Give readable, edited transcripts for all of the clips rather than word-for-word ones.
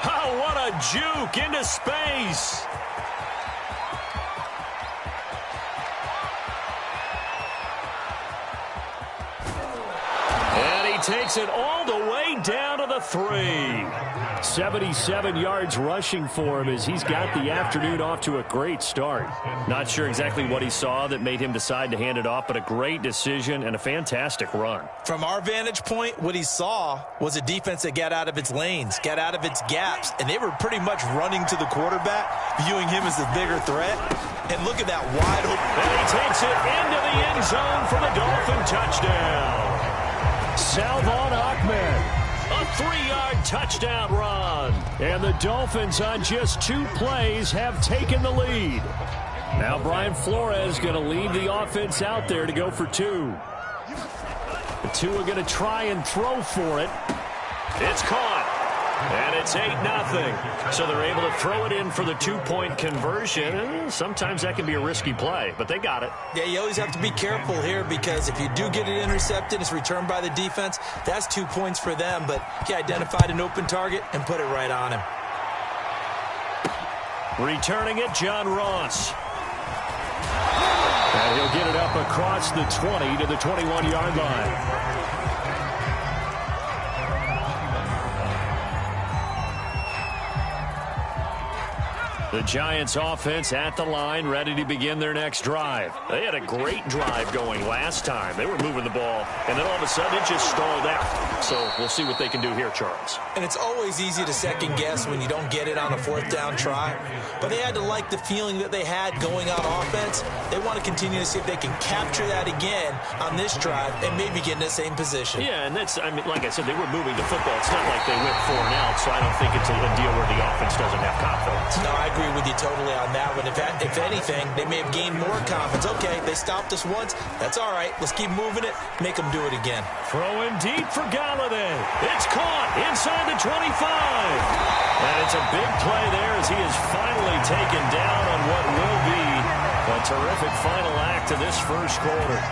Oh, what a juke into space. And he takes it all the way down to the 3. 77 yards rushing for him as he's got the afternoon off to a great start. Not sure exactly what he saw that made him decide to hand it off, but a great decision and a fantastic run. From our vantage point, what he saw was a defense that got out of its lanes, got out of its gaps, and they were pretty much running to the quarterback, viewing him as the bigger threat. And look at that wide open. And he takes it into the end zone for the Dolphin touchdown. Salvon Ahmed. A 3-yard touchdown run. And the Dolphins on just 2 plays have taken the lead. Now Brian Flores going to leave the offense out there to go for 2. The 2 are going to try and throw for it. It's caught. And it's 8-0. So they're able to throw it in for the 2-point conversion. Sometimes that can be a risky play, but they got it. Yeah, you always have to be careful here because if you do get it intercepted, it's returned by the defense. That's 2 points for them, but he identified an open target and put it right on him. Returning it, John Ross. And he'll get it up across the 20 to the 21-yard line. The Giants offense at the line, ready to begin their next drive. They had a great drive going last time. They were moving the ball, and then all of a sudden it just stalled out. So we'll see what they can do here, Charles. And it's always easy to second guess when you don't get it on a 4th down try. But they had to like the feeling that they had going on offense. They want to continue to see if they can capture that again on this drive and maybe get in the same position. Yeah, and that's, I mean, like I said, they were moving the football. It's not like they went 4 and out, so I don't think it's a deal where the offense doesn't have confidence. No, I agree with you totally on that one. If anything, they may have gained more confidence. Okay, they stopped us once. That's all right. Let's keep moving it. Make them do it again. Throwing deep for Galladay. It's caught inside the 25. And it's a big play there as he is finally taken down on what will be a terrific final act of this first quarter.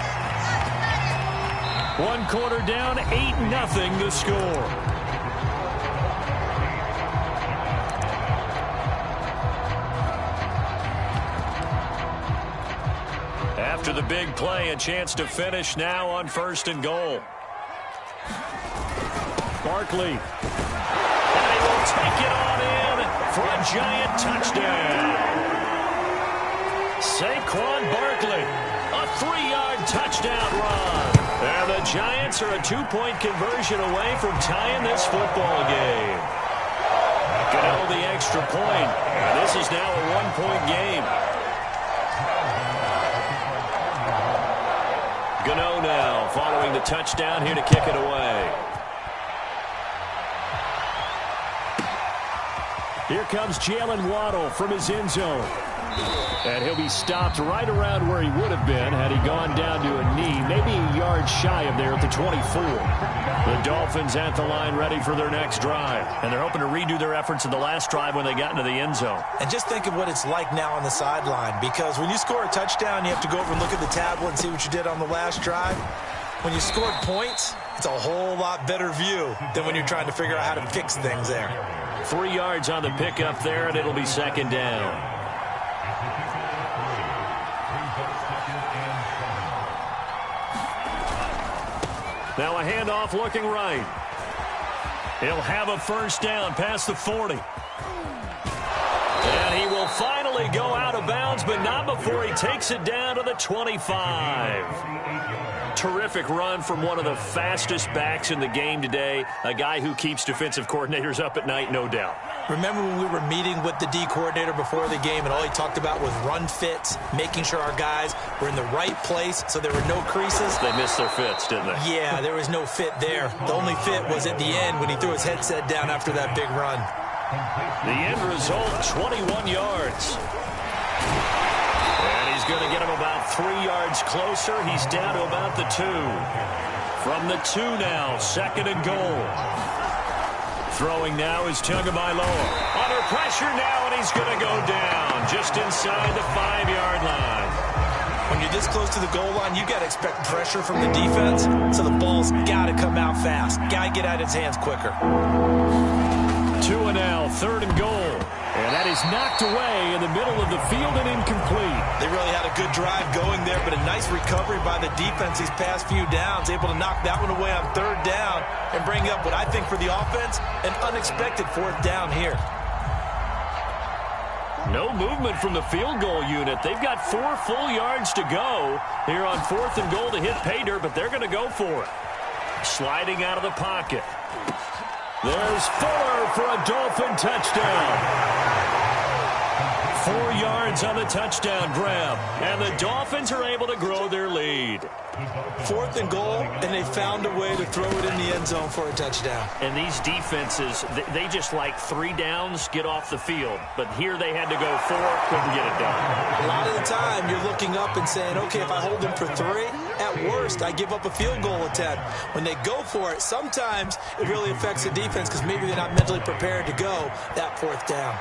1 quarter down, 8-0 the score. After the big play, a chance to finish now on 1st and goal. Barkley. And he will take it on in for a Giant touchdown. Saquon Barkley, a 3-yard touchdown run. And the Giants are a 2-point conversion away from tying this football game. Goodell the extra point. And this is now a 1-point game. Gano now following the touchdown here to kick it away. Here comes Jalen Waddle from his end zone. And he'll be stopped right around where he would have been had he gone down to a knee, maybe a yard shy of there at the 24. The Dolphins at the line ready for their next drive. And they're hoping to redo their efforts in the last drive when they got into the end zone. And just think of what it's like now on the sideline, because when you score a touchdown, you have to go over and look at the tablet and see what you did on the last drive. When you scored points, it's a whole lot better view than when you're trying to figure out how to fix things there. 3 yards on the pickup there, and it'll be 2nd down. Now a handoff looking right. He'll have a 1st down past the 40. And he will finally go out of bounds, but not before he takes it down to the 25. Terrific run from one of the fastest backs in the game today. A guy who keeps defensive coordinators up at night, no doubt. Remember when we were meeting with the D coordinator before the game and all he talked about was run fits, making sure our guys were in the right place so there were no creases? They missed their fits, didn't they? Yeah, there was no fit there. The only fit was at the end when he threw his headset down after that big run. The end result, 21 yards. And he's going to get him about 3 yards closer. He's down to about the 2. From the 2 now, 2nd and goal. Throwing now is Tagovailoa. Under pressure now, and he's going to go down just inside the 5-yard line. When you're this close to the goal line, you got to expect pressure from the defense, so the ball's got to come out fast. Got to get out of his hands quicker. 2 and now, 3rd and goal. And that is knocked away in the middle of the field and incomplete. They really had a good drive going there, but a nice recovery by the defense these past few downs, able to knock that one away on 3rd down and bring up what I think for the offense, an unexpected 4th down here. No movement from the field goal unit. They've got 4 full yards to go here on 4th and goal to hit pay dirt, but they're going to go for it. Sliding out of the pocket. There's Fuller for a Dolphin touchdown. 4 yards on the touchdown grab, and the Dolphins are able to grow their lead. 4th and goal, and they found a way to throw it in the end zone for a touchdown. And these defenses, they just like 3 downs, get off the field. But here they had to go 4, couldn't get it done. A lot of the time, you're looking up and saying, okay, if I hold them for 3, at worst, I give up a field goal attempt. When they go for it, sometimes it really affects the defense because maybe they're not mentally prepared to go that 4th down.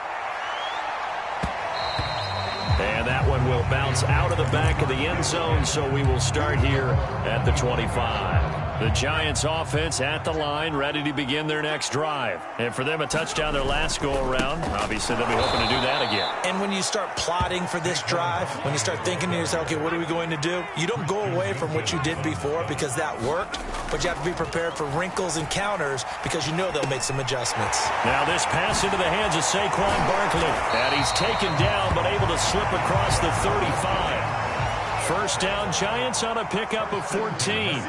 And that one will bounce out of the back of the end zone, so we will start here at the 25. The Giants offense at the line, ready to begin their next drive. And for them, a touchdown their last go-around. Obviously, they'll be hoping to do that again. And when you start plotting for this drive, when you start thinking to yourself, okay, what are we going to do? You don't go away from what you did before because that worked, but you have to be prepared for wrinkles and counters because you know they'll make some adjustments. Now this pass into the hands of Saquon Barkley. And he's taken down, but able to slip across the 35. First down, Giants on a pickup of 14.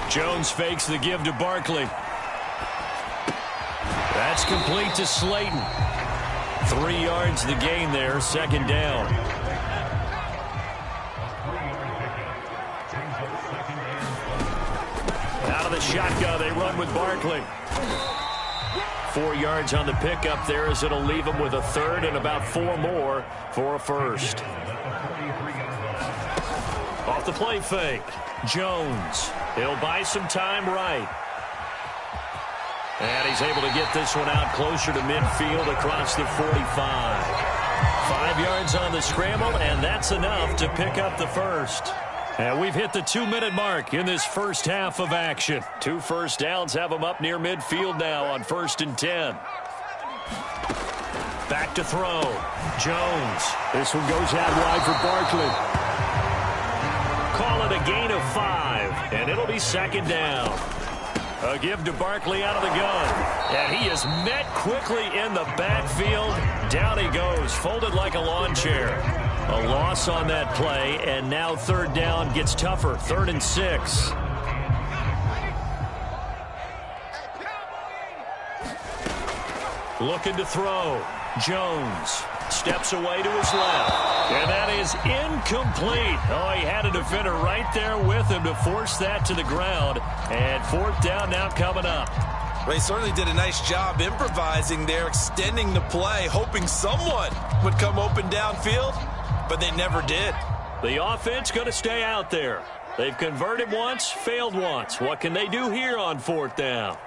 Jones fakes the give to Barkley. That's complete to Slayton. 3 yards the gain there, 2nd down. Out of the shotgun, they run with Barkley. 4 yards on the pickup there as it'll leave them with a 3rd and about 4 more for a 1st. Off the play fake. Jones. He'll buy some time right. And he's able to get this one out closer to midfield across the 45. 5 yards on the scramble, and that's enough to pick up the 1st. And we've hit the 2-minute mark in this first half of action. 2 first downs have them up near midfield now on 1st and 10. Back to throw. Jones. This one goes out wide for Barkley. Call it a gain of 5, and it'll be 2nd down. A give to Barkley out of the gun. And he is met quickly in the backfield. Down he goes, folded like a lawn chair. A loss on that play, and now 3rd down gets tougher. 3rd and 6. Looking to throw. Jones steps away to his left. And that is incomplete. Oh, he had a defender right there with him to force that to the ground. And 4th down now coming up. Well, he certainly did a nice job improvising there, extending the play, hoping someone would come open downfield, but they never did. The offense going to stay out there. They've converted once, failed once. What can they do here on 4th down?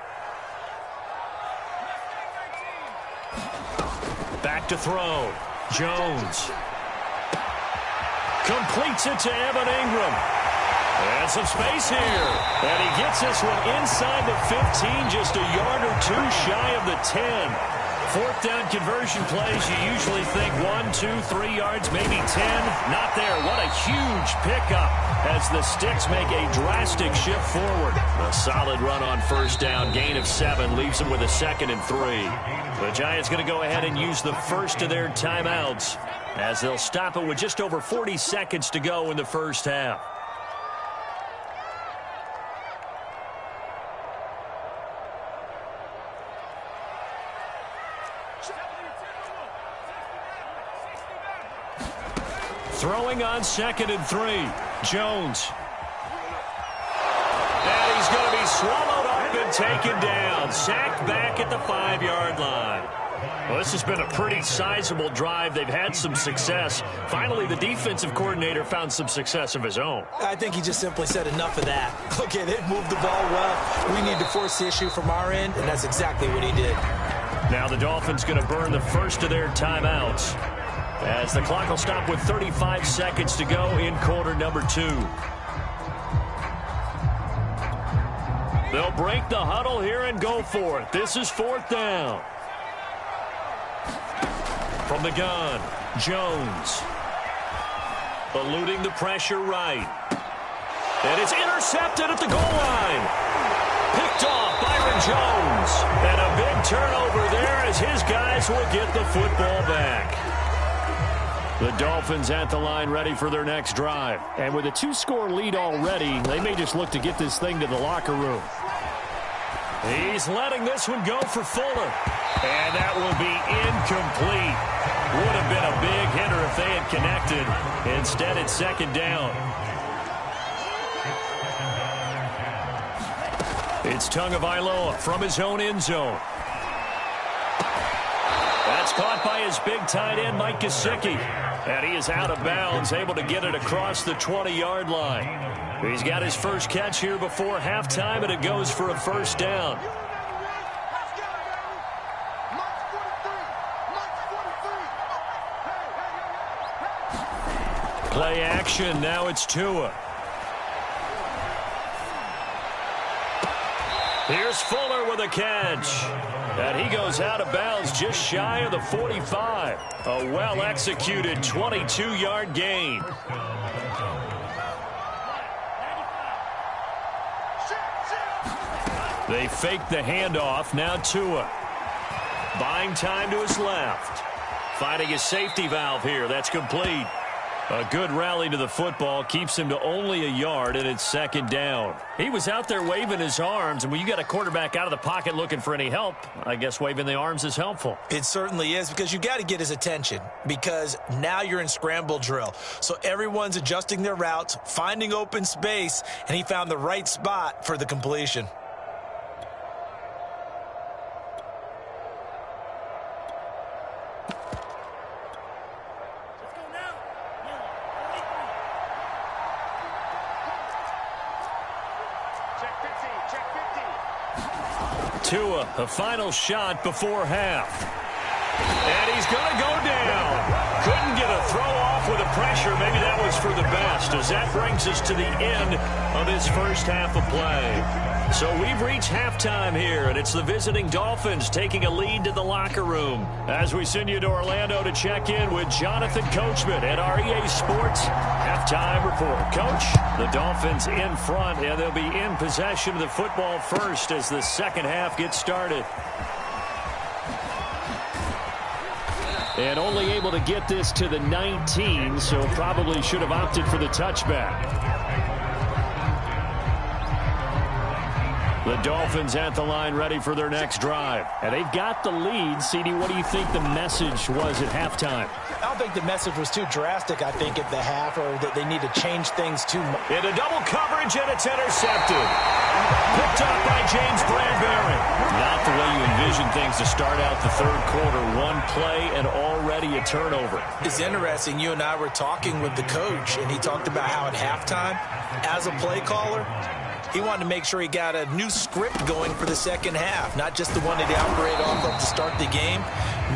Back to throw. Jones. Completes it to Evan Ingram. And some space here. And he gets this one inside the 15, just a yard or 2 shy of the 10. 4th down conversion plays, you usually think 1, 2, 3 yards, maybe 10. Not there. What a huge pickup as the Sticks make a drastic shift forward. A solid run on 1st down. Gain of 7 leaves them with a 2nd and 3. The Giants going to go ahead and use the first of their timeouts as they'll stop it with just over 40 seconds to go in the first half. Throwing on 2nd and 3. Jones. And he's going to be swallowed up and taken down. Sacked back at the 5-yard line. Well, this has been a pretty sizable drive. They've had some success. Finally, the defensive coordinator found some success of his own. I think he just simply said enough of that. Okay, they've moved the ball well. We need to force the issue from our end, and that's exactly what he did. Now the Dolphins going to burn the first of their timeouts. as the clock will stop with 35 seconds to go in quarter number 2. They'll break the huddle here and go for it. This is 4th down. From the gun, Jones. Eluding the pressure right. And it's intercepted at the goal line. Picked off Byron Jones. And a big turnover there as his guys will get the football back. The Dolphins at the line ready for their next drive. And with a 2-score lead already, they may just look to get this thing to the locker room. He's letting this one go for Fuller. And that will be incomplete. Would have been a big hitter if they had connected. Instead, it's 2nd down. It's Tagovailoa from his own end zone. That's caught by his big tight end, Mike Gesicki. And he is out of bounds, able to get it across the 20-yard line. He's got his first catch here before halftime, and it goes for a 1st down. Play action. Now it's Tua. Here's Fuller with a catch. And he goes out of bounds just shy of the 45. A well-executed 22-yard gain. They fake the handoff. Now Tua. Buying time to his left. Finding his safety valve here. That's complete. A good rally to the football keeps him to only a yard, and it's 2nd down. He was out there waving his arms, and when you got a quarterback out of the pocket looking for any help, I guess waving the arms is helpful. It certainly is, because you got to get his attention, because now you're in scramble drill. So everyone's adjusting their routes, finding open space, and he found the right spot for the completion. Tua, a final shot before half. And he's going to go down. Couldn't get a throw off with the pressure. Maybe that was for the best, as that brings us to the end of this first half of play. So we've reached halftime here, and it's the visiting Dolphins taking a lead to the locker room. As we send you to Orlando to check in with Jonathan Coachman at our EA Sports Halftime Report. Coach, the Dolphins in front, and they'll be in possession of the football first as the second half gets started. And only able to get this to the 19, so probably should have opted for the touchback. The Dolphins at the line ready for their next drive. And they've got the lead. CD, what do you think the message was at halftime? I don't think the message was too drastic, I think, at the half, or that they need to change things too much. Into double coverage, and it's intercepted. Picked up by James Bradbury. Not the way you envision things to start out the third quarter. One play and already a turnover. It's interesting. You and I were talking with the coach, and he talked about how at halftime, as a play caller, he wanted to make sure he got a new script going for the second half, not just the one that he operated off of to start the game.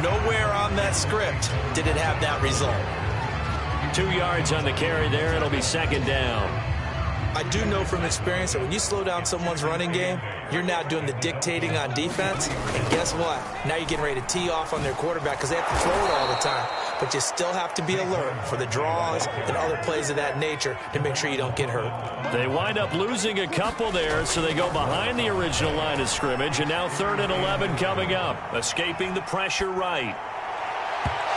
Nowhere on that script did it have that result. 2 yards on the carry there. It'll be 2nd down. I do know from experience that when you slow down someone's running game, you're now doing the dictating on defense. And guess what? Now you're getting ready to tee off on their quarterback because they have to throw it all the time. But you still have to be alert for the draws and other plays of that nature to make sure you don't get hurt. They wind up losing a couple there, so they go behind the original line of scrimmage. And now 3rd and 11 coming up. Escaping the pressure right.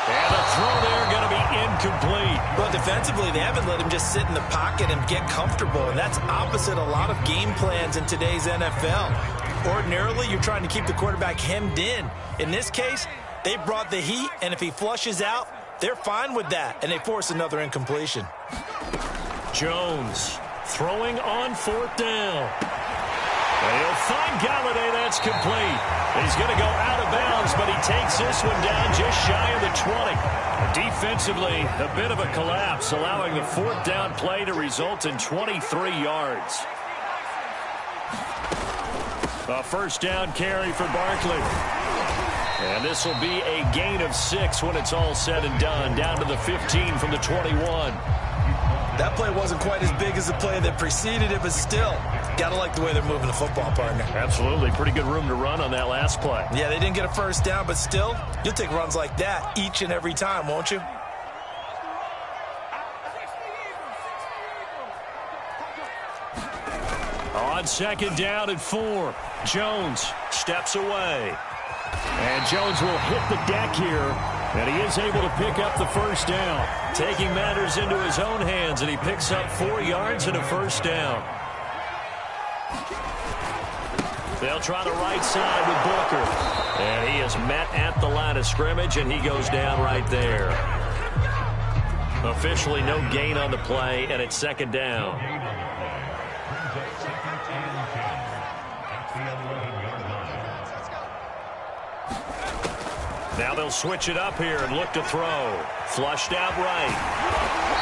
And the throw there going to be incomplete. Well, defensively, they haven't let him just sit in the pocket and get comfortable, and that's opposite a lot of game plans in today's NFL. Ordinarily, you're trying to keep the quarterback hemmed in. In this case, they brought the heat, and if he flushes out, they're fine with that, and they force another incompletion. Jones throwing on 4th down. And he'll find Galladay. That's complete. He's going to go out of bounds, but he takes this one down just shy of the 20. Defensively, a bit of a collapse, allowing the 4th down play to result in 23 yards. A 1st down carry for Barkley. And this will be a gain of 6 when it's all said and done. Down to the 15 from the 21. That play wasn't quite as big as the play that preceded it, but still, got to like the way they're moving the football, partner. Absolutely. Pretty good room to run on that last play. Yeah, they didn't get a first down, but still, you'll take runs like that each and every time, won't you? On second down and 4, Jones steps away. And Jones will hit the deck here, and he is able to pick up the first down. Taking matters into his own hands, and he picks up 4 yards and a first down. They'll try the right side with Booker. And he is met at the line of scrimmage, and he goes down right there. Officially no gain on the play, and it's second down. Now they'll switch it up here and look to throw. Flushed out right.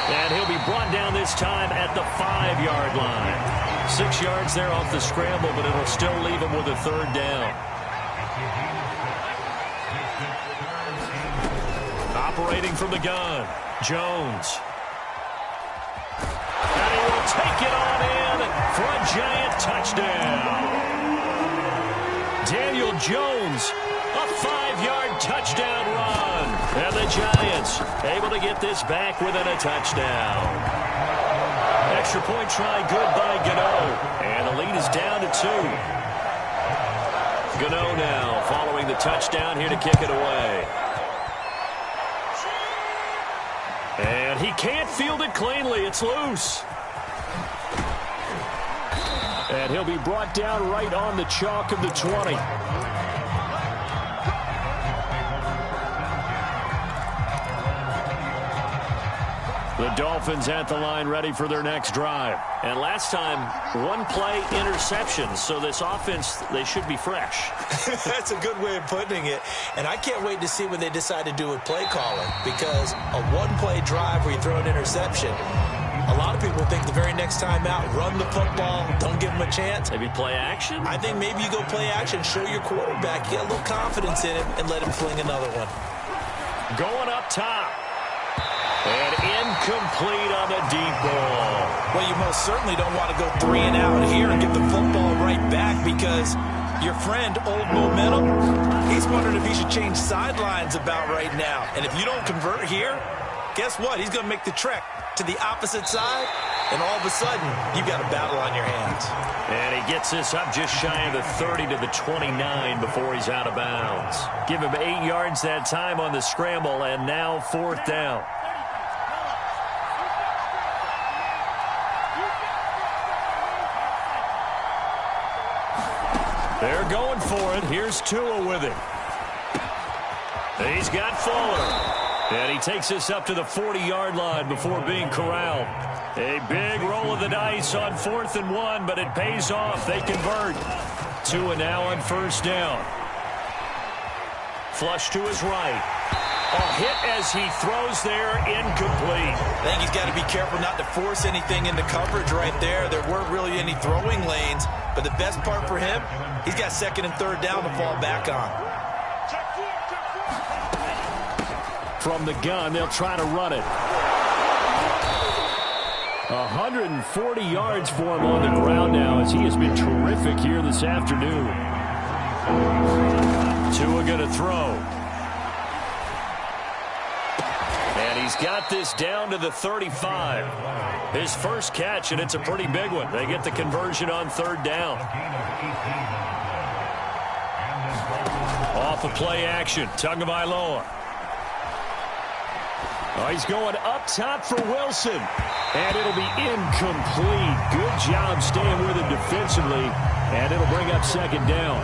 And he'll be brought down this time at the 5-yard line. 6 yards there off the scramble, but it'll still leave him with a third down. Operating from the gun, Jones. And he will take it on in for a giant touchdown. Daniel Jones, a 5-yard touchdown run. And the Giants able to get this back within a touchdown. Extra point try good by Gano. And the lead is down to 2. Gano now following the touchdown here to kick it away. And he can't field it cleanly. It's loose. And he'll be brought down right on the chalk of the 20. The Dolphins at the line ready for their next drive. And last time, 1-play interception. So this offense, they should be fresh. That's a good way of putting it. And I can't wait to see what they decide to do with play calling. Because a 1-play drive where you throw an interception, a lot of people think the very next time out, run the football, don't give them a chance. Maybe play action? I think maybe you go play action, show your quarterback, get a little confidence in him, and let him fling another one. Going up top. And incomplete on the deep ball. Well, you most certainly don't want to go 3 and out here and get the football right back because your friend, Old Momentum, he's wondering if he should change sidelines about right now. And if you don't convert here, guess what? He's going to make the trek to the opposite side, and all of a sudden, you've got a battle on your hands. And he gets this up just shy of the 30 to the 29 before he's out of bounds. Give him 8 yards that time on the scramble, and now 4th down. They're going for it. Here's Tua with it. He's got Fuller. And he takes this up to the 40-yard line before being corralled. A big roll of the dice on 4th and 1, but it pays off. They convert. Tua now on 1st down. Flush to his right. A hit as he throws there, incomplete. I think he's got to be careful not to force anything into coverage right there. There weren't really any throwing lanes, but the best part for him, he's got 2nd and 3rd down to fall back on. From the gun, they'll try to run it. 140 yards for him on the ground now as he has been terrific here this afternoon. Tua going to throw. And he's got this down to the 35. His first catch, and it's a pretty big one. They get the conversion on 3rd down. Off of play action, Tagovailoa. Oh, he's going up top for Wilson. And it'll be incomplete. Good job staying with him defensively. And it'll bring up 2nd down.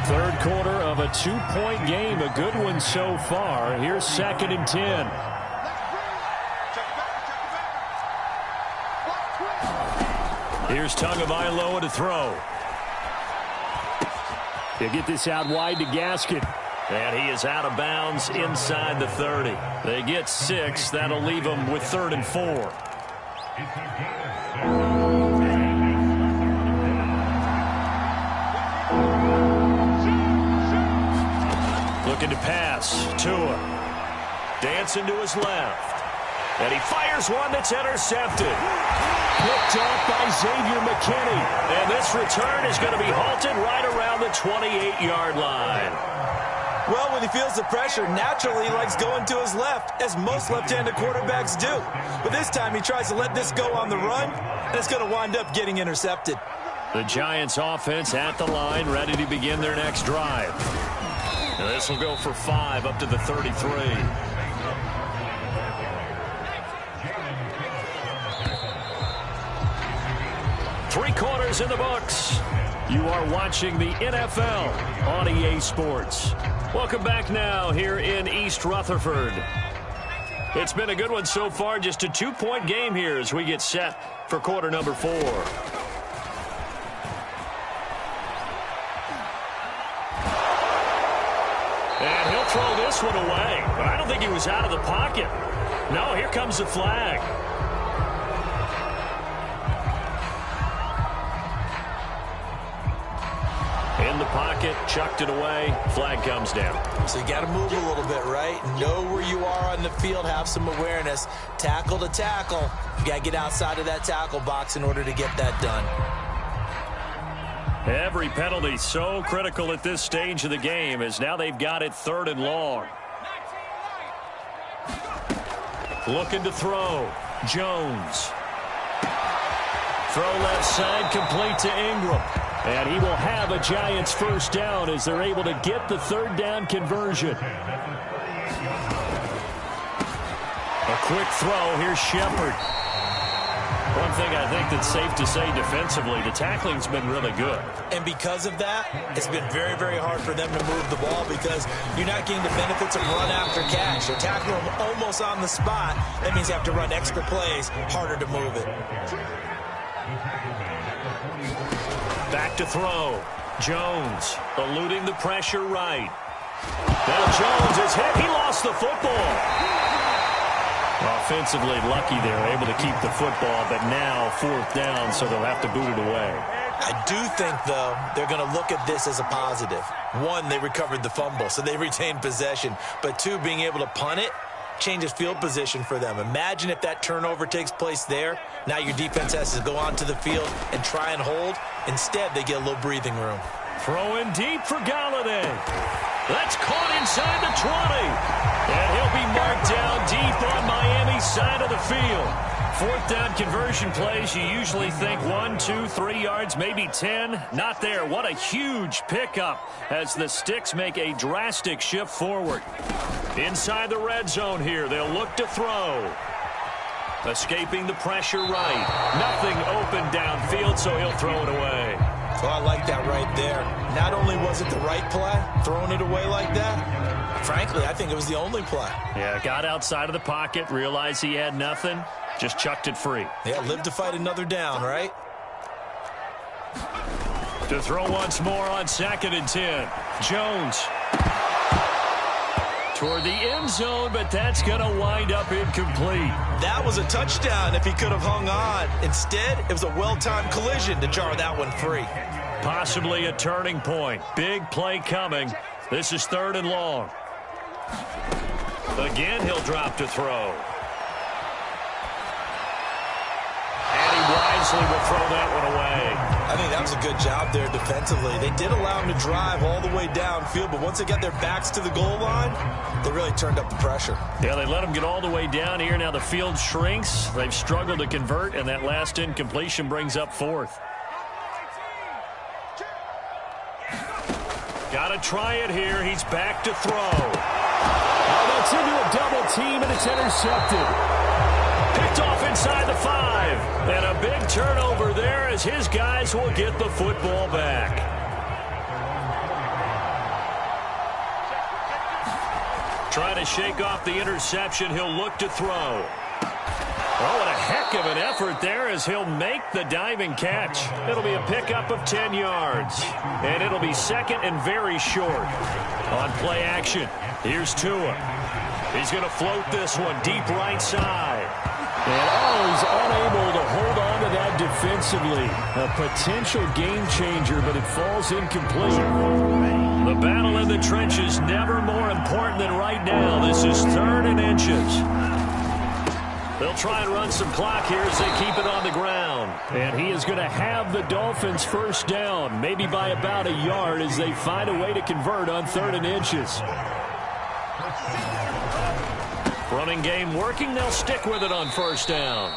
3rd quarter of a 2-point game. A good one so far. Here's 2nd and 10. Here's Tagovailoa to throw. He'll get this out wide to Gaskin. And he is out of bounds inside the 30. They get 6. That'll leave them with 3rd and 4. Johnson to his left. And he fires one that's intercepted. Picked off by Xavier McKinney. And this return is going to be halted right around the 28-yard line. Well, when he feels the pressure, naturally he likes going to his left, as most left-handed quarterbacks do. But this time he tries to let this go on the run, and it's going to wind up getting intercepted. The Giants offense at the line, ready to begin their next drive. Now this will go for 5 up to the 33. Three quarters in the books. You are watching the NFL on EA Sports. Welcome back now here in East Rutherford. It's been a good one so far, just a 2-point game here as we get set for quarter number 4. And he'll throw this one away, but I don't think he was out of the pocket. No, here comes the flag. In the pocket, chucked it away, flag comes down. So you got to move a little bit, right? Know where you are on the field, have some awareness. Tackle to tackle. You got to get outside of that tackle box in order to get that done. Every penalty so critical at this stage of the game, as now they've got it 3rd and long. Looking to throw. Jones. Throw left side, complete to Ingram. And he will have a Giants first down as they're able to get the 3rd down conversion. A quick throw. Here's Shepard. One thing I think that's safe to say defensively, the tackling's been really good. And because of that, it's been very, very hard for them to move the ball because you're not getting the benefits of run after catch. You're tackling them almost on the spot. That means you have to run extra plays, harder to move it. Back to throw. Jones eluding the pressure right. Now Jones is hit. He lost the football. Offensively lucky they're able to keep the football, but now 4th down, so they'll have to boot it away. I do think, though, they're going to look at this as a positive. 1, they recovered the fumble, so they retained possession. But 2, being able to punt it changes field position for them. Imagine if that turnover takes place there. Now your defense has to go onto the field and try and hold. Instead, they get a little breathing room. Throwing deep for Galladay. That's caught inside the 20. And he'll be marked down deep on Miami's side of the field. 4th down conversion plays, you usually think 1, 2, 3 yards, maybe 10. Not there. What a huge pickup as the Sticks make a drastic shift forward. Inside the red zone here, they'll look to throw. Escaping the pressure right. Nothing open downfield, so he'll throw it away. Well, I like that right there. Not only was it the right play, throwing it away like that, frankly, I think it was the only play. Yeah, got outside of the pocket, realized he had nothing, just chucked it free. Yeah, live to fight another down, right? To throw once more on 2nd and 10. Jones. Toward the end zone, but that's going to wind up incomplete. That was a touchdown if he could have hung on. Instead, it was a well-timed collision to jar that one free. Possibly a turning point. Big play coming. This is 3rd and long. Again, he'll drop to throw. And he wisely will throw that one away. I think that was a good job there defensively. They did allow him to drive all the way downfield, but once they got their backs to the goal line, they really turned up the pressure. Yeah, they let him get all the way down here. Now the field shrinks. They've struggled to convert, and that last incompletion brings up 4th. Got to try it here. He's back to throw. Oh, that's into a double team, and it's intercepted. Picked off inside the 5. And a big turnover there as his guys will get the football back. Trying to shake off the interception. He'll look to throw. Oh, and a heck of an effort there as he'll make the diving catch. It'll be a pickup of 10 yards. And it'll be 2nd and very short. On play action, here's Tua. He's going to float this one deep right side. And, he's unable to hold on to that defensively. A potential game changer, but it falls incomplete. The battle in the trenches never more important than right now. This is 3rd and inches. They'll try and run some clock here as they keep it on the ground. And he is going to have the Dolphins first down, maybe by about a yard as they find a way to convert on 3rd and inches. Running game working. They'll stick with it on first down.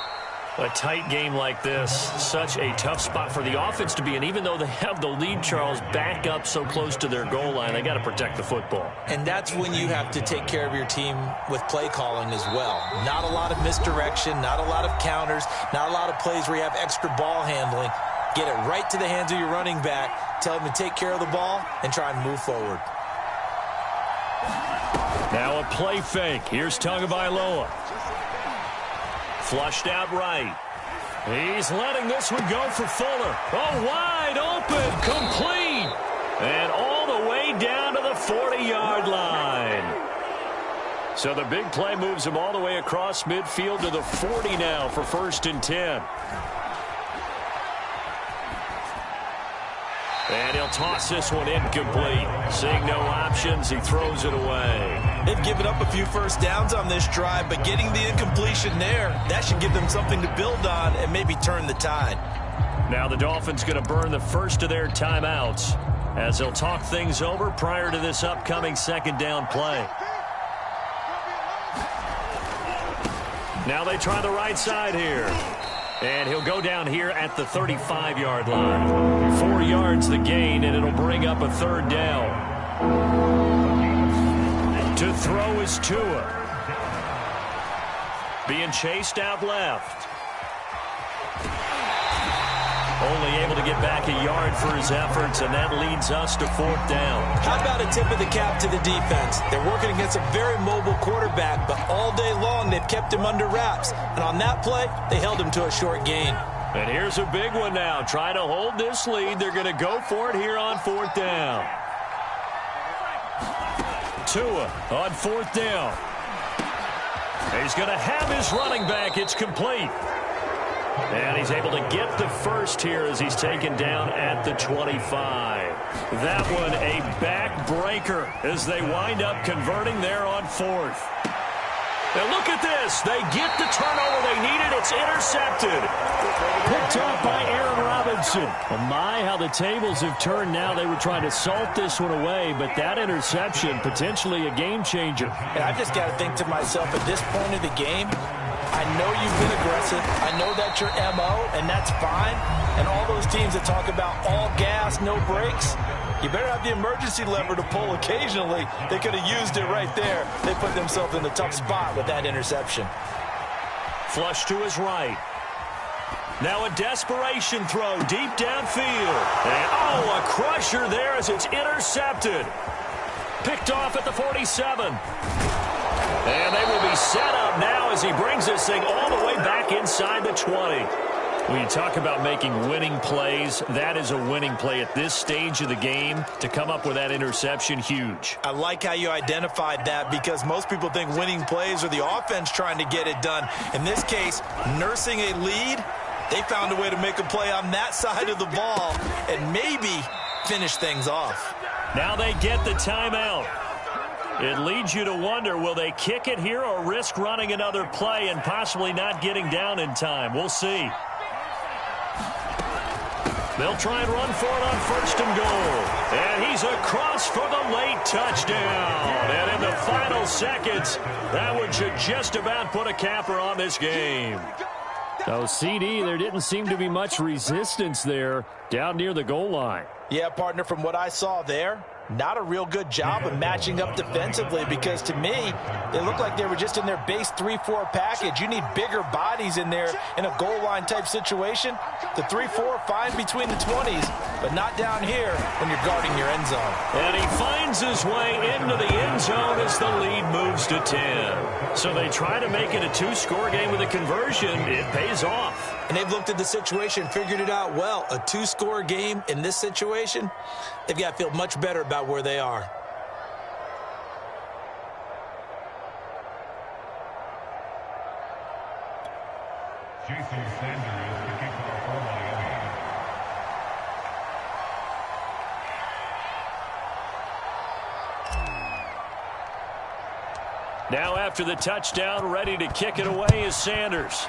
A tight game like this, such a tough spot for the offense to be in. Even though they have the lead, Charles, back up so close to their goal line, they got to protect the football. And that's when you have to take care of your team with play calling as well. Not a lot of misdirection, not a lot of counters, not a lot of plays where you have extra ball handling. Get it right to the hands of your running back, tell him to take care of the ball, and try and move forward. Now a play fake. Here's Tagovailoa. Flushed out right. He's letting this one go for Fuller. Oh, wide open, complete. And all the way down to the 40-yard line. So the big play moves him all the way across midfield to the 40 now for 1st and 10. And he'll toss this one incomplete. Seeing no options, he throws it away. They've given up a few first downs on this drive, but getting the incompletion there, that should give them something to build on and maybe turn the tide. Now the Dolphins going to burn the first of their timeouts as they'll talk things over prior to this upcoming 2nd down play. Now they try the right side here. And he'll go down here at the 35-yard line. 4 yards the gain, and it'll bring up a 3rd down. To throw is Tua. Being chased out left. Only able to get back a yard for his efforts, and that leads us to 4th down. How about a tip of the cap to the defense? They're working against a very mobile quarterback, but all day long they've kept him under wraps. And on that play, they held him to a short gain. And here's a big one now. Trying to hold this lead. They're going to go for it here on 4th down. Tua on 4th down. He's going to have his running back. It's complete. And he's able to get the first here as he's taken down at the 25. That one a backbreaker as they wind up converting there on 4th. Now look at this. They get the turnover they needed. It's intercepted. Picked off by Aaron Robinson. Oh my, how the tables have turned now. They were trying to salt this one away, but that interception, potentially a game changer. And I just got to think to myself, at this point of the game, I know you've been aggressive. I know that's your MO, and that's fine. And all those teams that talk about all gas, no brakes, you better have the emergency lever to pull occasionally. They could have used it right there. They put themselves in a tough spot with that interception. Flush to his right. Now a desperation throw deep downfield. And a crusher there as it's intercepted. Picked off at the 47. And they will be set up now as he brings this thing all the way back inside the 20. When you talk about making winning plays, that is a winning play at this stage of the game. To come up with that interception, huge. I like how you identified that because most people think winning plays are the offense trying to get it done. In this case, nursing a lead, they found a way to make a play on that side of the ball and maybe finish things off. Now they get the timeout. It leads you to wonder, will they kick it here or risk running another play and possibly not getting down in time? We'll see. They'll try and run for it on 1st and goal. And he's across for the late touchdown. And in the final seconds, that one should just about put a capper on this game. So, CD, there didn't seem to be much resistance there down near the goal line. Yeah, partner, from what I saw there, not a real good job of matching up defensively because to me, they looked like they were just in their base 3-4 package. You need bigger bodies in there in a goal line type situation. The 3-4 fine between the 20s, but not down here when you're guarding your end zone. And he finds his way into the end zone as the lead moves to 10. So they try to make it a two-score game with a conversion. It pays off. And they've looked at the situation, figured it out well. A two-score game in this situation, they've got to feel much better about where they are. Jason Sanders, the kickoff for Miami. Now after the touchdown, ready to kick it away is Sanders.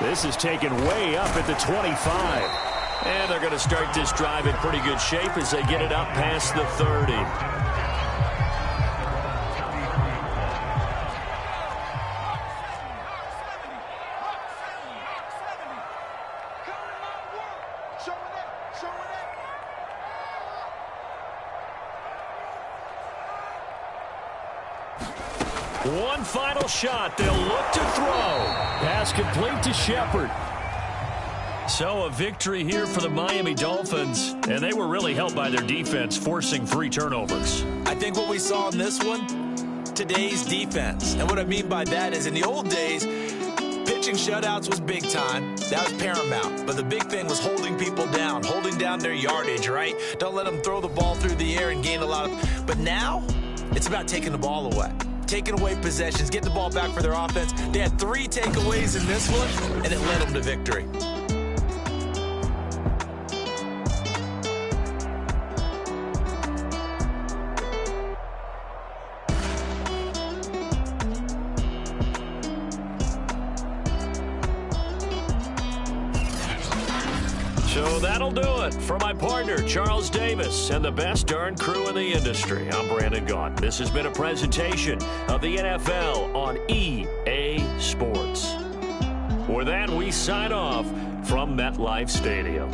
This is taken way up at the 25. And they're going to start this drive in pretty good shape as they get it up past the 30. One final shot. They'll look to throw. Pass complete to Shepard. So a victory here for the Miami Dolphins, and they were really helped by their defense, forcing 3 turnovers. I think what we saw in this one, today's defense. And what I mean by that is in the old days, pitching shutouts was big time. That was paramount. But the big thing was holding people down, holding down their yardage, right? Don't let them throw the ball through the air and gain a lot of... But now, it's about taking the ball away. Taking away possessions, getting the ball back for their offense. They had 3 takeaways in this one, and it led them to victory. So that'll do it. For my partner, Charles Davis, and the best darn crew in the industry, I'm Brandon Gaunt. This has been a presentation of the NFL on EA Sports. With that, we sign off from MetLife Stadium.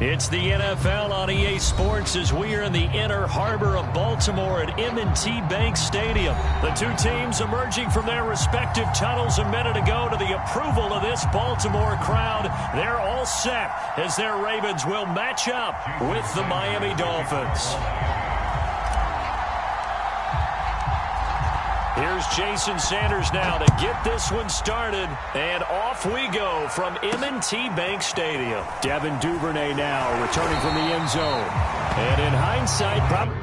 It's the NFL on EA Sports as we are in the inner harbor of Baltimore at M&T Bank Stadium. The two teams emerging from their respective tunnels a minute ago to the approval of this Baltimore crowd. They're all set as their Ravens will match up with the Miami Dolphins. Here's Jason Sanders now to get this one started, and off we go from M&T Bank Stadium. Devin Duvernay now returning from the end zone. And in hindsight, probably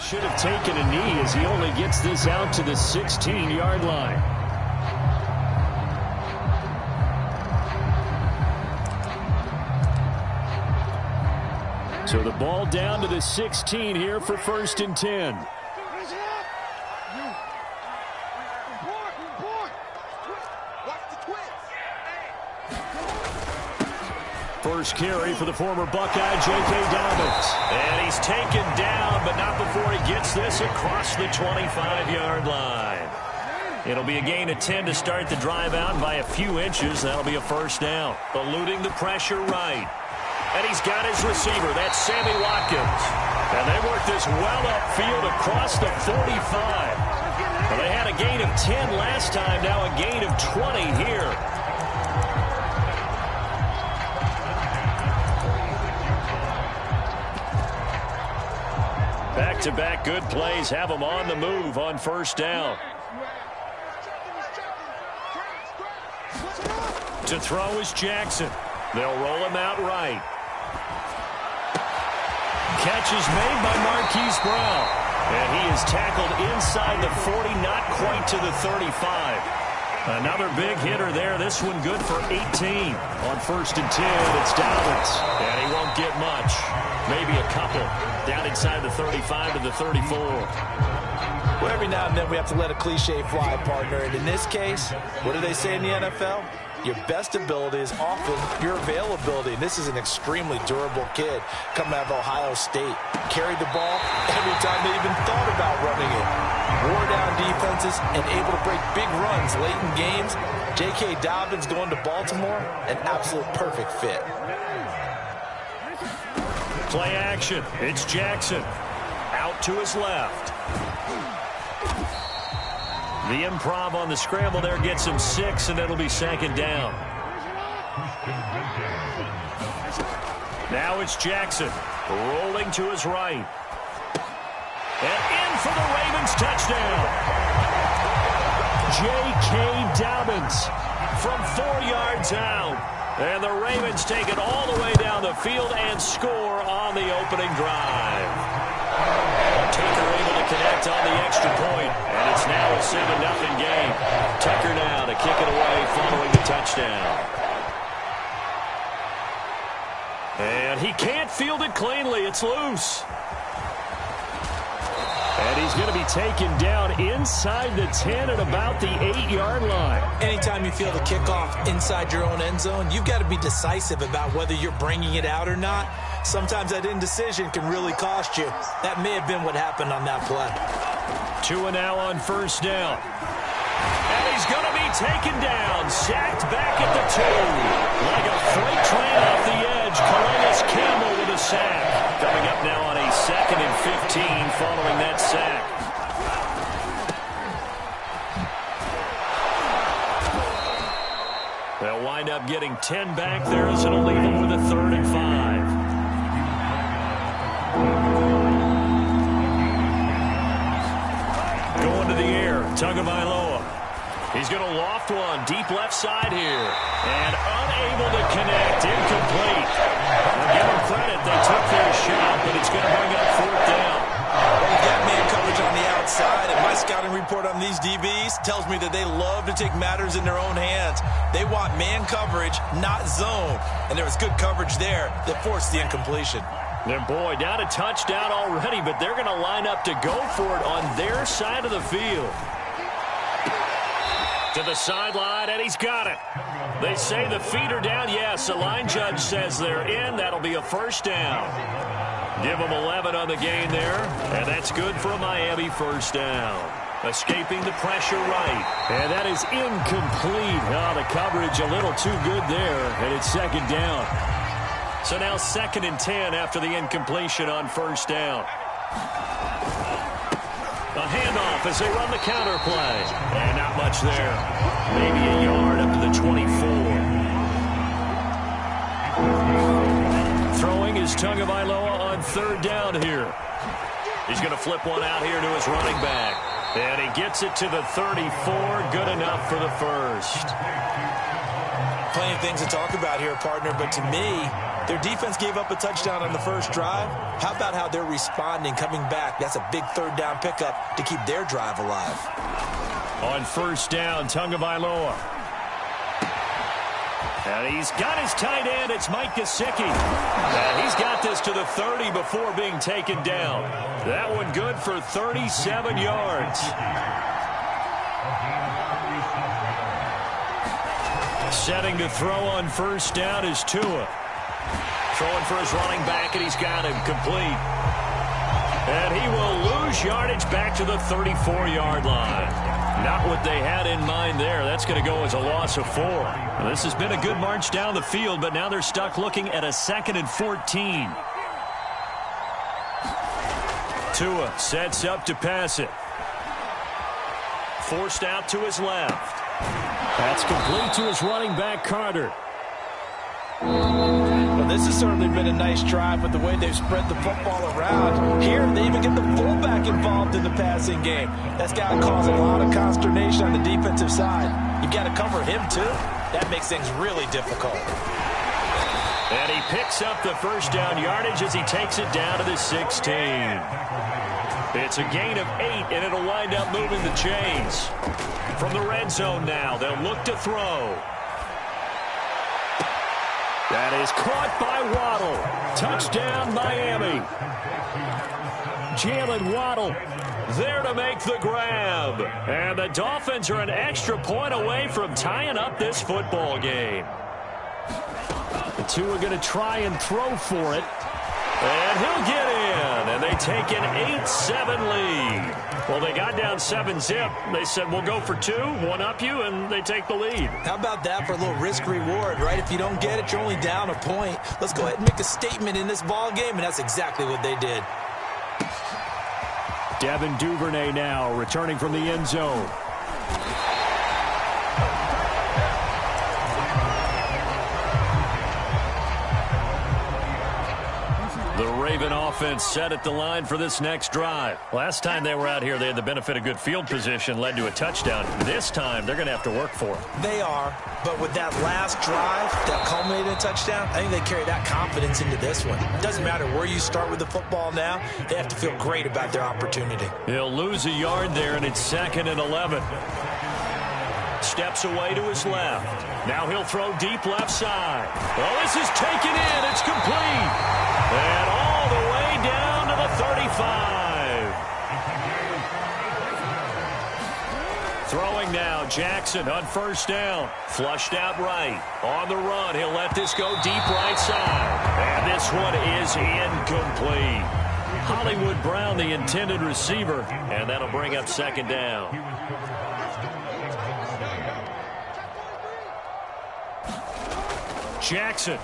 should have taken a knee as he only gets this out to the 16-yard line. So the ball down to the 16 here for 1st and 10. First carry for the former Buckeye, J.K. Dobbins. And he's taken down, but not before he gets this across the 25-yard line. It'll be a gain of 10 to start the drive out by a few inches. That'll be a first down. Eluding the pressure right. And he's got his receiver. That's Sammy Watkins. And they work this well upfield across the 45. Well, they had a gain of 10 last time, now a gain of 20 here. Back-to-back good plays have them on the move on first down. To throw is Jackson. They'll roll him out right. Catch is made by Marquise Brown. And he is tackled inside the 40, not quite to the 35. Another big hitter there. This one good for 18. On 1st and 10, it's Dobbins. And he won't get much. Maybe a couple. Down inside the 35 to the 34. Well, every now and then we have to let a cliche fly, partner. And in this case, what do they say in the NFL? Your best ability is often your availability. And this is an extremely durable kid coming out of Ohio State. Carried the ball every time they even thought about running it. Wore down defenses and able to break big runs late in games. J.K. Dobbins going to Baltimore, an absolute perfect fit. Play action. It's Jackson. Out to his left. The improv on the scramble there gets him 6, and it'll be 2nd down. Now it's Jackson. Rolling to his right. And in for the Ravens touchdown. J.K. Dobbins from 4 yards out. And the Ravens take it all the way down the field and score on the opening drive. Tucker able to connect on the extra point, and it's now a 7-0 game. Tucker now to kick it away following the touchdown. And he can't field it cleanly. It's loose. And he's going to be taken down inside the 10 at about the 8-yard line. Anytime you feel the kickoff inside your own end zone, you've got to be decisive about whether you're bringing it out or not. Sometimes that indecision can really cost you. That may have been what happened on that play. Tua now on first down. And he's going to be taken down. Sacked back at the 2. Like a freight train off the edge. Calais Campbell with a sack. Coming up now on a 2nd and 15 following that sack. They'll wind up getting 10 back there, as it'll leave them with a 3rd and 5. Going to the air, Tagovailoa. He's going to loft one deep left side here. And unable to connect, incomplete. Well, give them credit, they took their shot, but it's going to bring up 4th down. They've got man coverage on the outside, and my scouting report on these DBs tells me that they love to take matters in their own hands. They want man coverage, not zone. And there was good coverage there that forced the incompletion. And boy, down a touchdown already, but they're going to line up to go for it on their side of the field. To the sideline, and he's got it. They say the feet are down. Yes, the line judge says they're in. That'll be a 1st down. Give them 11 on the gain there, and that's good for a Miami 1st down. Escaping the pressure right. And that is incomplete. Oh, the coverage a little too good there, and it's 2nd down. So now 2nd and 10 after the incompletion on 1st down. A handoff as they run the counter play. And not much there. Maybe a yard up to the 24. Throwing is Tagovailoa on 3rd down here. He's going to flip one out here to his running back. And he gets it to the 34. Good enough for the 1st. Plenty of things to talk about here, partner, but to me, their defense gave up a touchdown on the 1st drive. How about how they're responding, coming back? That's a big 3rd down pickup to keep their drive alive. On 1st down, Tagovailoa. And he's got his tight end. It's Mike Gesicki. And he's got this to the 30 before being taken down. That one good for 37 yards. Setting to throw on 1st down is Tua. Throwing for his running back, and he's got him complete. And he will lose yardage back to the 34-yard line. Not what they had in mind there. That's going to go as a loss of 4. Now, this has been a good march down the field, but now they're stuck looking at a 2nd and 14. Tua sets up to pass it. Forced out to his left. That's complete to his running back, Carter. Well, this has certainly been a nice drive with the way they've spread the football around. Here, they even get the fullback involved in the passing game. That's got to cause a lot of consternation on the defensive side. You've got to cover him, too. That makes things really difficult. And he picks up the 1st down yardage as he takes it down to the 16. It's a gain of 8, and it'll wind up moving the chains. From the red zone now, they'll look to throw. That is caught by Waddle. Touchdown, Miami. Jalen Waddle there to make the grab. And the Dolphins are an extra point away from tying up this football game. The two are going to try and throw for it. And he'll get in. And they take an 8-7 lead. Well, they got down 7-zip. They said, we'll go for 2, one up you, and they take the lead. How about that for a little risk-reward, right? If you don't get it, you're only down a point. Let's go ahead and make a statement in this ball game, and that's exactly what they did. Devin Duvernay now returning from the end zone. The Raven offense set at the line for this next drive. Last time they were out here, they had the benefit of good field position, led to a touchdown. This time, they're going to have to work for it. They are, but with that last drive that culminated in a touchdown, I think they carry that confidence into this one. It doesn't matter where you start with the football now. They have to feel great about their opportunity. He'll lose a yard there, and it's 2nd and 11. Steps away to his left. Now he'll throw deep left side. Well, this is taken in. It's complete. And all the way down to the 35. Throwing now, Now Jackson on first down. Flushed out right. On the run, he'll let this go deep right side. And this one is incomplete. Hollywood Brown, the intended receiver, and that'll bring up second down. Jackson.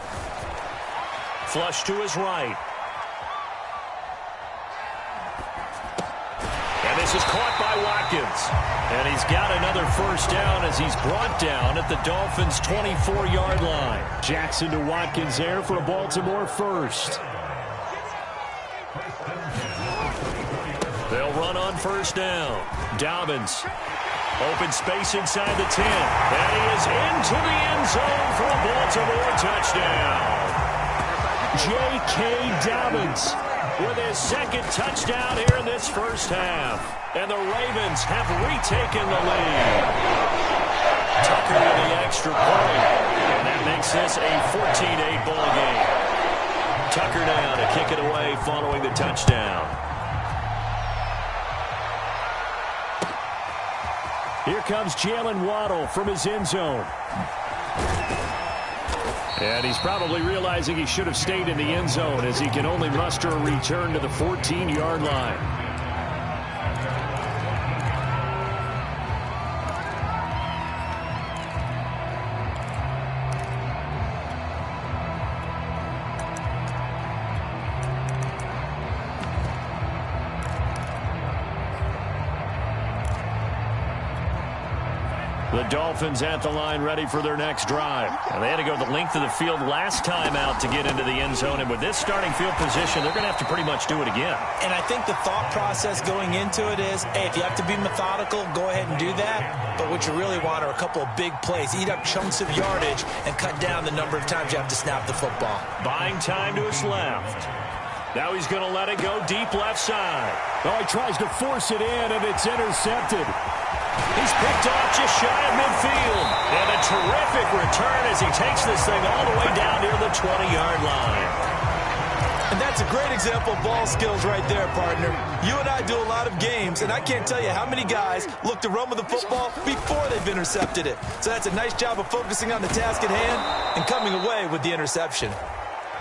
Flush to his right. And this is caught by Watkins. And he's got another first down as he's brought down at the Dolphins' 24-yard line. Jackson to Watkins there for a Baltimore first. They'll run on first down. Dobbins. Open space inside the 10. And he is into the end zone for a Baltimore touchdown. J.K. Dobbins with his second touchdown here in this first half. And the Ravens have retaken the lead. Tucker with the extra point. And that makes this a 14-8 ball game. Tucker down to kick it away following the touchdown. Here comes Jalen Waddle from his end zone. And he's probably realizing he should have stayed in the end zone as he can only muster a return to the 14-yard line. The Dolphins at the line ready for their next drive. And they had to go the length of the field last time out to get into the end zone. And with this starting field position, they're going to have to pretty much do it again. And I think the thought process going into it is, hey, if you have to be methodical, go ahead and do that. But what you really want are a couple of big plays. Eat up chunks of yardage and cut down the number of times you have to snap the football. Buying time to his left. Now he's going to let it go deep left side. Oh, he tries to force it in, and it's intercepted. He's picked off just shy of midfield. And a terrific return as he takes this thing all the way down near the 20-yard line. And that's a great example of ball skills right there, partner. You and I do a lot of games, and I can't tell you how many guys look to run with the football before they've intercepted it. So that's a nice job of focusing on the task at hand and coming away with the interception.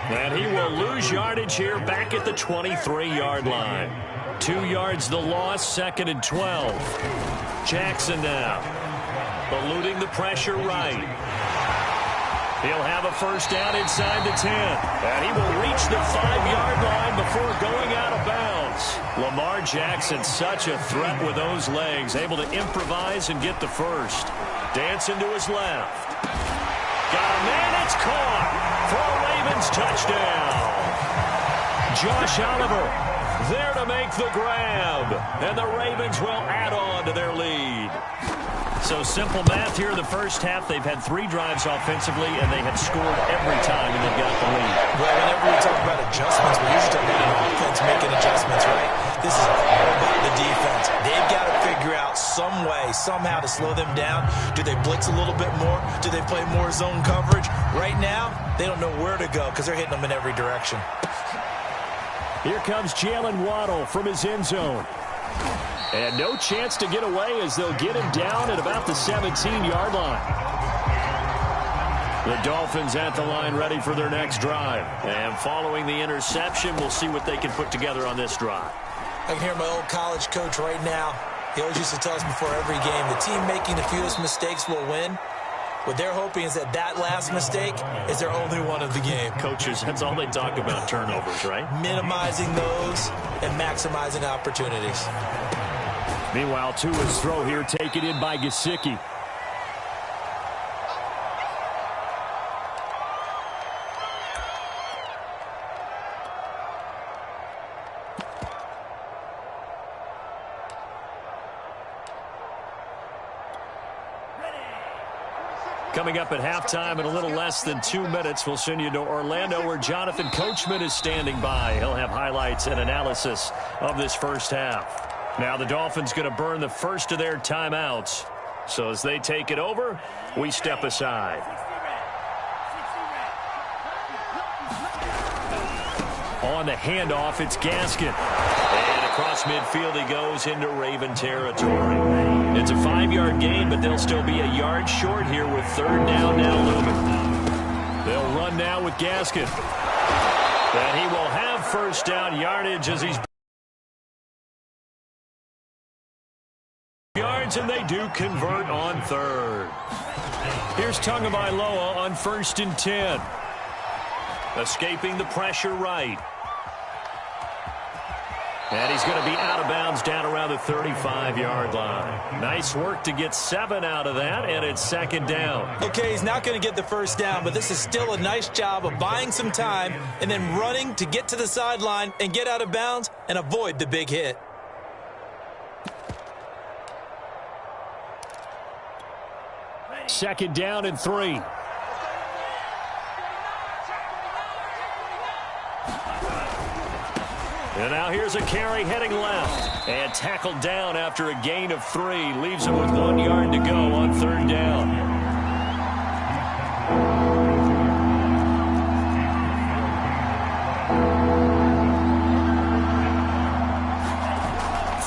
And he will lose yardage here back at the 23-yard line. 2 yards the loss, 2nd and 12. Jackson now, eluding the pressure right. He'll have a first down inside the 10. And he will reach the 5-yard line before going out of bounds. Lamar Jackson, such a threat with those legs, able to improvise and get the first. Dancing to his left. Got a man, it's caught for a Ravens touchdown. Josh Oliver there to make the grab. And the Ravens will add on to their lead. So simple math here in the first half. They've had 3 drives offensively, and they have scored every time, and they've got the lead. Well, whenever we talk about adjustments, we usually talk about an offense making adjustments, right? This is all about the defense. They've got to figure out some way, somehow to slow them down. Do they blitz a little bit more? Do they play more zone coverage? Right now, they don't know where to go because they're hitting them in every direction. Here comes Jalen Waddle from his end zone. And no chance to get away as they'll get him down at about the 17-yard line. The Dolphins at the line ready for their next drive. And following the interception, we'll see what they can put together on this drive. I can hear my old college coach right now. He always used to tell us before every game, the team making the fewest mistakes will win. What they're hoping is that last mistake is their only one of the game. Coaches, that's all they talk about, turnovers, right? Minimizing those and maximizing opportunities. Meanwhile, Tua's throw here taken in by Gesicki. Coming up at halftime in a little less than 2 minutes, we'll send you to Orlando where Jonathan Coachman is standing by. He'll have highlights and analysis of this first half. Now the Dolphins going to burn the first of their timeouts. So as they take it over, we step aside. On the handoff, it's Gaskin. And across midfield he goes into Raven territory. It's a 5-yard gain, but they'll still be a yard short here with third down now looming. They'll run now with Gaskin. And he will have first down yardage as he's yards, and they do convert on third. Here's Tagovailoa on 1st and 10. Escaping the pressure right. And he's going to be out of bounds down around the 35-yard line. Nice work to get 7 out of that, and it's 2nd down. Okay, he's not going to get the first down, but this is still a nice job of buying some time and then running to get to the sideline and get out of bounds and avoid the big hit. Second down and 3. And now here's a carry heading left. And tackled down after a gain of 3. Leaves him with 1 yard to go on third down.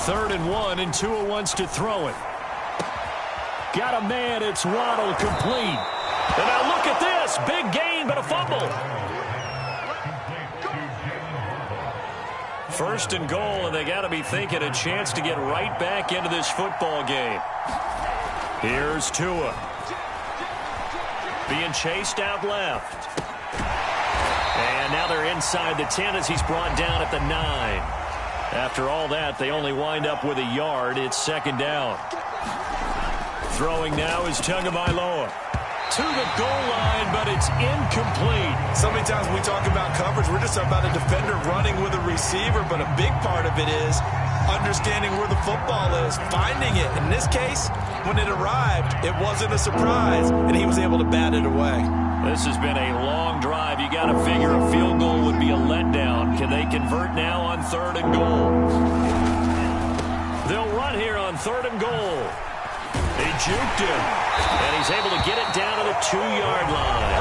Third and 1, and Tua wants to throw it. Got a man, it's Waddle, complete. And now look at this, big gain, but a fumble. First and goal, and they got to be thinking a chance to get right back into this football game. Here's Tua. Being chased out left. And now they're inside the 10 as he's brought down at the 9. After all that, they only wind up with a yard. It's 2nd down. Throwing now is Tagovailoa. To the goal line, but it's incomplete. So many times when we talk about coverage, we're just about a defender running with a receiver, but a big part of it is understanding where the football is, finding it. In this case, when it arrived, it wasn't a surprise, and he was able to bat it away. This has been a long drive. You got to figure a field goal would be a letdown. Can they convert now on 3rd and goal? They'll run here on 3rd and goal. He juked him, and he's able to get it down to the 2-yard line.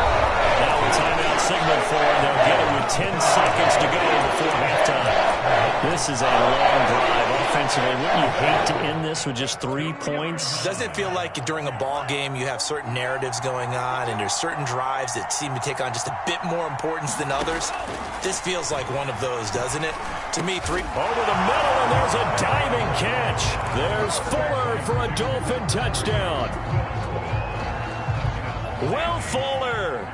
Now a timeout signal for him. They'll get it with 10 seconds to go before halftime. This is a long drive offensively. Wouldn't you hate to end this with just 3 points? Doesn't it feel like during a ball game you have certain narratives going on, and there's certain drives that seem to take on just a bit more importance than others? This feels like one of those, doesn't it? To me, 3 over the middle, and there's a diving catch. There's Fuller for a Dolphin touchdown. Will Fuller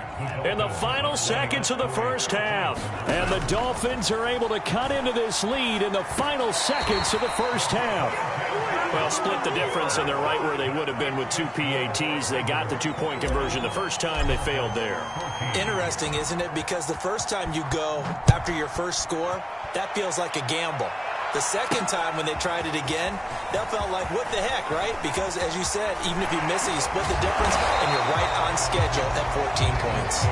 in the final seconds of the first half. And the Dolphins are able to cut into this lead in the final seconds of the first half. Well, split the difference, and they're right where they would have been with 2 PATs. They got the 2-point conversion the first time. They failed there. Interesting, isn't it? Because the first time you go after your first score, that feels like a gamble. The second time when they tried it again, that felt like, what the heck, right? Because, as you said, even if you miss it, you split the difference, and you're right on schedule at 14 points.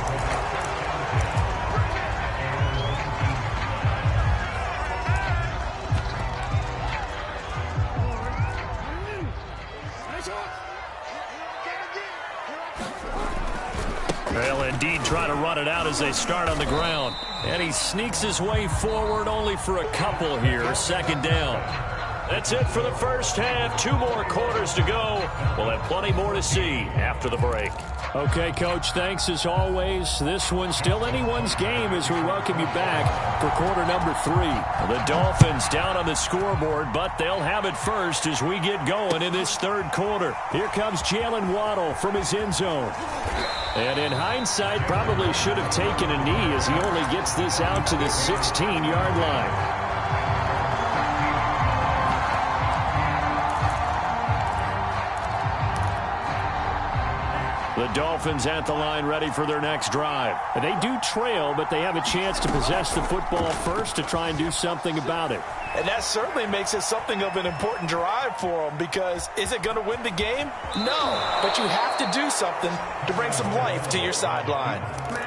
They'll indeed try to run it out as they start on the ground. And he sneaks his way forward only for a couple here. 2nd down. That's it for the first half. 2 more quarters to go. We'll have plenty more to see after the break. Okay, Coach, thanks as always. This one's still anyone's game as we welcome you back for quarter number 3. The Dolphins down on the scoreboard, but they'll have it first as we get going in this 3rd quarter. Here comes Jalen Waddle from his end zone. And in hindsight, probably should have taken a knee as he only gets this out to the 16-yard line. The Dolphins at the line ready for their next drive. They do trail, but they have a chance to possess the football first to try and do something about it. And that certainly makes it something of an important drive for them, because is it going to win the game? No, but you have to do something to bring some life to your sideline.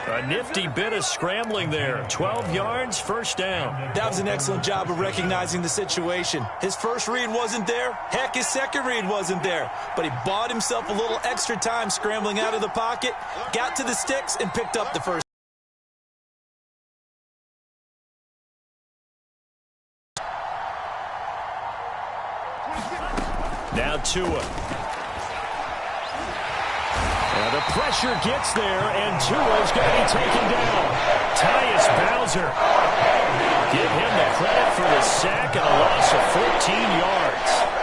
A nifty bit of scrambling there. 12 yards, first down. That was an excellent job of recognizing the situation. His first read wasn't there. Heck, his second read wasn't there. But he bought himself a little extra time scrambling out of the pocket, got to the sticks, and picked up the first Now Tua. Now the pressure gets there, and Tua's going to be taken down. Tyus Bowser. Give him the credit for the sack and a loss of 14 yards.